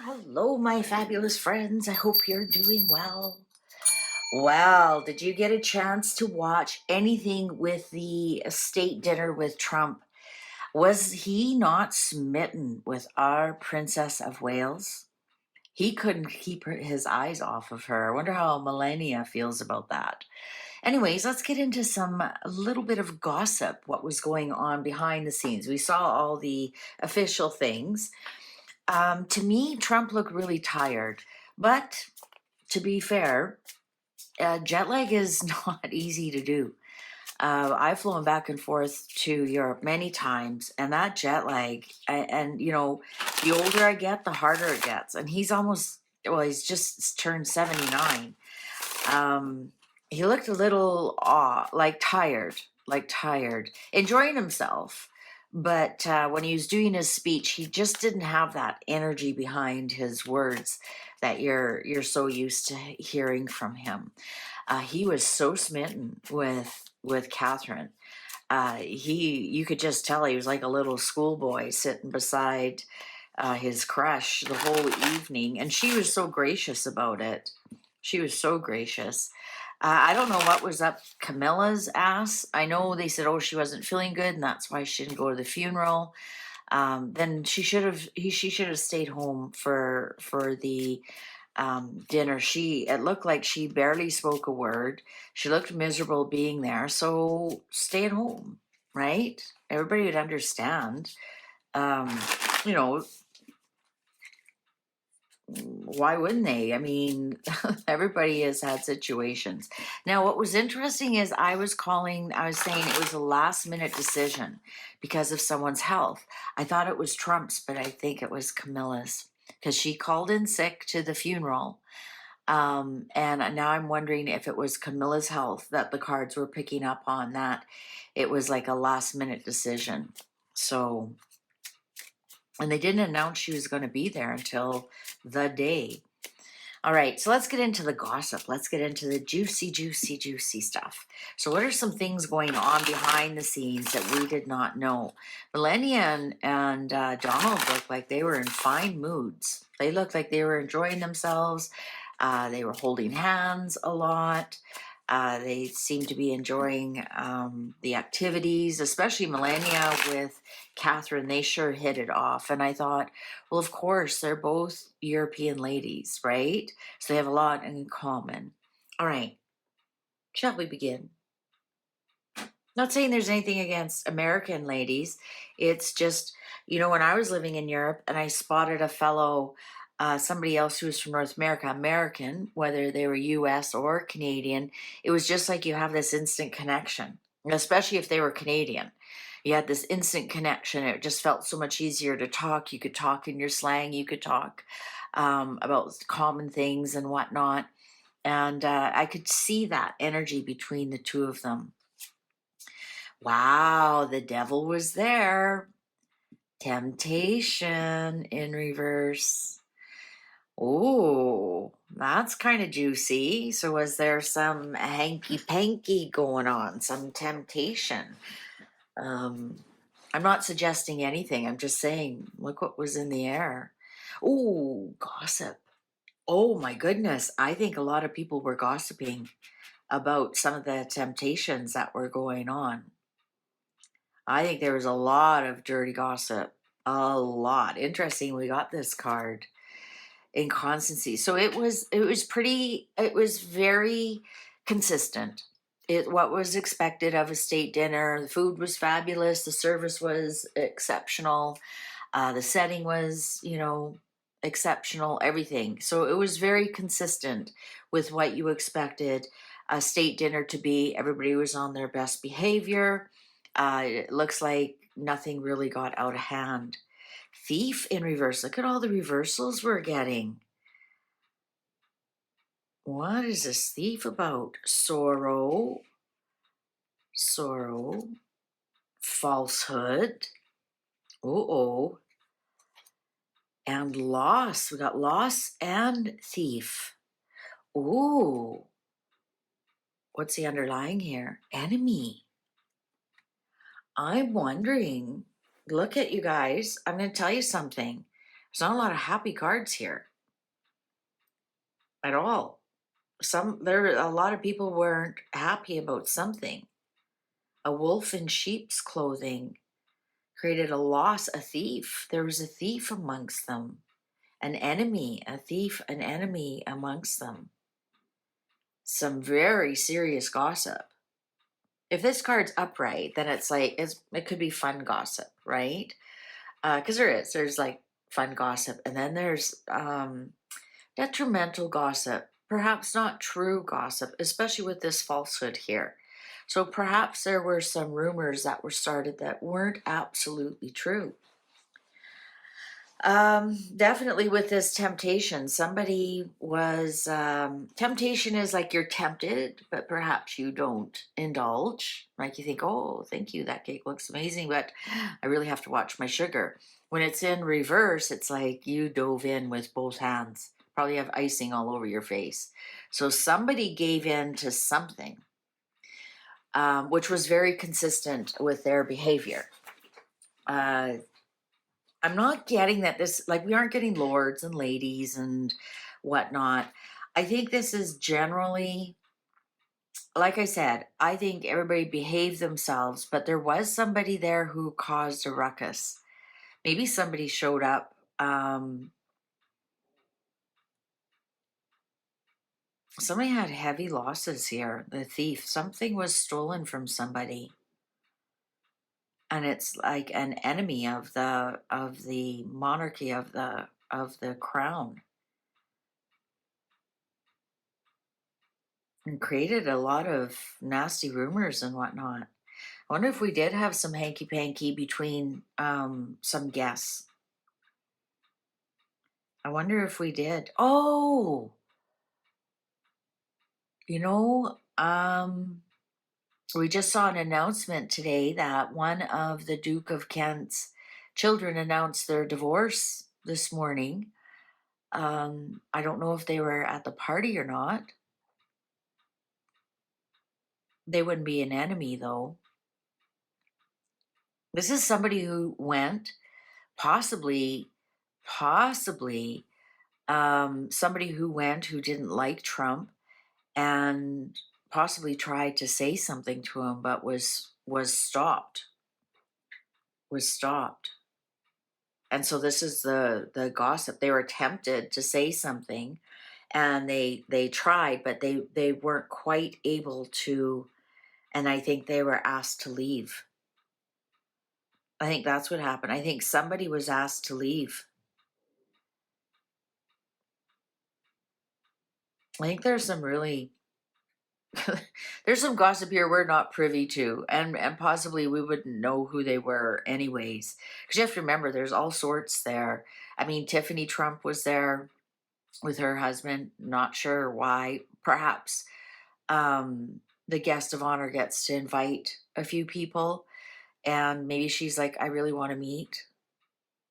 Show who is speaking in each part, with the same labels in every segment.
Speaker 1: Hello, my fabulous friends. I hope you're doing well. Well, did you get a chance to watch anything with the state dinner with Trump? Was he not smitten with our Princess of Wales? He couldn't keep his eyes off of her. I wonder how Melania feels about that. Anyways, let's get into a little bit of gossip, what was going on behind the scenes. We saw all the official things. To me, Trump looked really tired, but to be fair, jet lag is not easy to do. I've flown back and forth to Europe many times, and that jet lag, and the older I get, the harder it gets. And he's just turned 79. He looked a little tired, enjoying himself. But when he was doing his speech, he just didn't have that energy behind his words that you're so used to hearing from him. He was so smitten with Catherine. You could just tell he was like a little schoolboy sitting beside his crush the whole evening, and she was so gracious about it. She was so gracious. I don't know what was up Camilla's ass. I know they said, oh, she wasn't feeling good, and that's why she didn't go to the funeral. Then she should have stayed home for the dinner. It looked like she barely spoke a word. She looked miserable being there. So stay at home, right? Everybody would understand. You know, why wouldn't they? I mean, everybody has had situations. Now, what was interesting is I was saying it was a last minute decision because of someone's health. I thought it was Trump's, but I think it was Camilla's because she called in sick to the funeral. And now I'm wondering if it was Camilla's health that the cards were picking up on, that it was like a last minute decision. So, and they didn't announce she was going to be there until the day. All right, so let's get into the gossip. Let's get into the juicy, juicy, juicy stuff. So what are some things going on behind the scenes that we did not know? Melania and Donald looked like they were in fine moods. They looked like they were enjoying themselves. They were holding hands a lot. They seemed to be enjoying the activities, especially Melania with Catherine. They sure hit it off. And I thought, well, of course, they're both European ladies, right? So they have a lot in common. All right, shall we begin? Not saying there's anything against American ladies. It's just, when I was living in Europe and I spotted a fellow, somebody else who was from North America, American, whether they were US or Canadian, it was just like you have this instant connection, especially if they were Canadian. You had this instant connection. It just felt so much easier to talk. You could talk in your slang. You could talk about common things and whatnot. And I could see that energy between the two of them. Wow, the devil was there. Temptation in reverse. Oh, that's kind of juicy. So was there some hanky-panky going on, some temptation? I'm not suggesting anything. I'm just saying, look what was in the air. Oh, gossip. Oh my goodness. I think a lot of people were gossiping about some of the temptations that were going on. I think there was a lot of dirty gossip. A lot. Interesting, we got this card. Inconstancy. So it was very consistent. What was expected of a state dinner. The food was fabulous. The service was exceptional. The setting was, exceptional, everything. So it was very consistent with what you expected a state dinner to be. Everybody was on their best behavior. It looks like nothing really got out of hand. Thief in reverse. Look at all the reversals we're getting. What is this thief about? Sorrow, falsehood, and loss. We got loss and thief. Ooh, what's the underlying here? Enemy. I'm wondering, look at you guys. I'm going to tell you something. There's not a lot of happy cards here at all. A lot of people weren't happy about something. A wolf in sheep's clothing created a loss, a thief. There was a thief amongst them, an enemy, a thief, an enemy amongst them. Some very serious gossip. If this card's upright, then it's like it could be fun gossip, right? Because there's like fun gossip, and then there's detrimental gossip, perhaps not true gossip, especially with this falsehood here. So perhaps there were some rumors that were started that weren't absolutely true. Definitely with this temptation, somebody was, temptation is like you're tempted, but perhaps you don't indulge. Like you think, oh, thank you, that cake looks amazing, but I really have to watch my sugar. When it's in reverse, it's like you dove in with both hands, probably have icing all over your face. So somebody gave in to something, which was very consistent with their behavior. I'm not getting that this, like, we aren't getting lords and ladies and whatnot. I think this is generally, like I said, I think everybody behaved themselves, but there was somebody there who caused a ruckus. Maybe somebody showed up. Somebody had heavy losses here. The thief, something was stolen from somebody. And it's like an enemy of the monarchy, of the crown. And created a lot of nasty rumors and whatnot. I wonder if we did have some hanky-panky between some guests. I wonder if we did. Oh, you know, we just saw an announcement today that one of the Duke of Kent's children announced their divorce this morning. I don't know if they were at the party or not. They wouldn't be an enemy, though. This is somebody who went, possibly, somebody who went who didn't like Trump and possibly tried to say something to him, but was stopped. Was stopped. And so this is the gossip. They were tempted to say something, and they tried, but they weren't quite able to. And I think they were asked to leave. I think that's what happened. I think somebody was asked to leave. I think there's some really there's some gossip here we're not privy to, and possibly we wouldn't know who they were anyways. Because you have to remember, there's all sorts there. I mean, Tiffany Trump was there with her husband. Not sure why. Perhaps the guest of honor gets to invite a few people, and maybe she's like, I really want to meet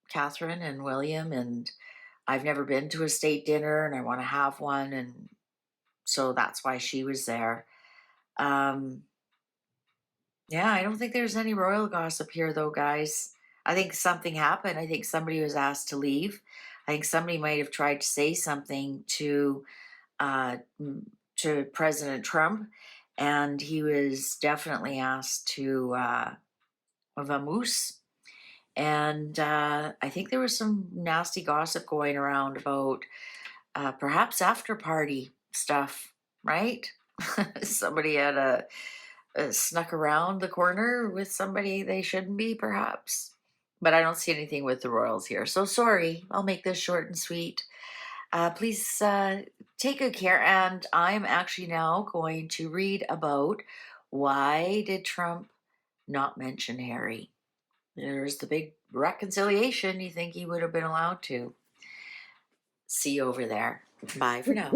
Speaker 1: Catherine and William, and I've never been to a state dinner, and I want to have one, and so that's why she was there. Yeah, I don't think there's any royal gossip here, though, guys. I think something happened. I think somebody was asked to leave. I think somebody might have tried to say something uh, President Trump, and he was definitely asked to vamoose. And I think there was some nasty gossip going around about perhaps after party stuff, right? Somebody had snuck around the corner with somebody they shouldn't be, perhaps. But I don't see anything with the royals here. So sorry, I'll make this short and sweet. Please take good care. And I'm actually now going to read about why did Trump not mention Harry? There's the big reconciliation. You think he would have been allowed to. See you over there. Bye for now.